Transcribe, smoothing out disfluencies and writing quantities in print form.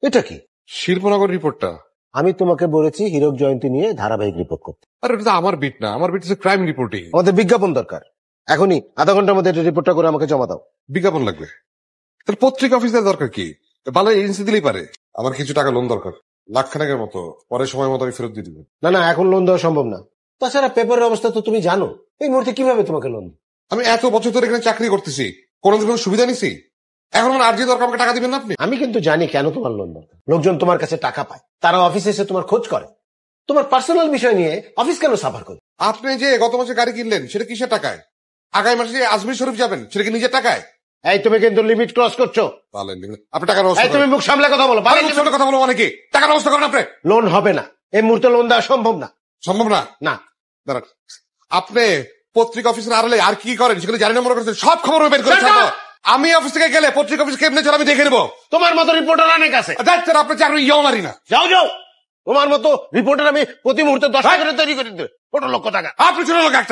এটা কি? শিল্পনগর রিপোর্টটা? আমি তোমাকে বলেছি হীরক জয়ন্তী নিয়ে ধারাবাহিক রিপোর্ট করতে। আরে এটা তো আমার বিট না, আমার বিট হচ্ছে ক্রাইম রিপোর্টিং। আমাদের বিজ্ঞাপন দরকার, এখনই আধা ঘন্টার মধ্যে এটা রিপোর্টটা করে আমাকে জমা দাও। বিজ্ঞাপন লাগবে? তাহলে পত্রিকা অফিসের দরকার কি? ভালো এজেন্সি দিলেই পারে। আমার কিছু টাকা লোন দরকার, লাখখানেকের মতো, পরে সময় মতো আমি ফেরত দিয়ে দিব। না না, এখন লোন দেওয়া সম্ভব না। তাছাড়া পেপারের অবস্থা তো তুমি জানো, এই মুহূর্তে কিভাবে তোমাকে লোন? আমি এত বছর ধরে এখানে চাকরি করতেছি, কোনোদিন কোনো সুবিধা নিছি? এখন আমার আর্জি দরকার, আমাকে টাকা দিবেন না আপনি? আমি কিন্তু জানি কেন তোমার লোন দরকার। লোকজন তোমার কাছে টাকা পায়, তারা অফিসে এসে তোমার খোঁজ করে, তোমার পার্সোনাল বিষয় নিয়ে অফিস কেন সাফার করে? আপনি যে গত মাসে গাড়ি কিনলেন সেটা কিসের টাকায়? আগামী মাসে যে আজমির শরীফ যাবেন সেটা কি নিজের টাকায়? এই তুমি কিন্তু লিমিট ক্রস করছো। আপনি টাকার ব্যবস্থা তুমি মুখ সামলে কথা বলো। কথা বলো মানে কি? টাকার ব্যবস্থা করেন আপনি। লোন হবে না, এই মুহূর্তে লোন দেওয়া সম্ভব না। সম্ভব না? না। দাঁড়ান, আপনি পত্রিকা অফিসের আড়ালে আর কি করেন সেগুলো জানি না মনে করছেন? সব খবর বের করে ছাড়বো। আমি অফিস থেকে গেলে পত্রিকা অফিস কেমনে চলে আমি দেখে নেবো। তোমার মতো রিপোর্টার অনেক আছে। আপনি চাকরি ইয়েও মারি না। যাও যাও, তোমার মতো রিপোর্টার আমি প্রতি মুহূর্তে 10 করে তৈরি করে দেবো। ছোট লোক টাকা। আপনি ছোট লোক একটা।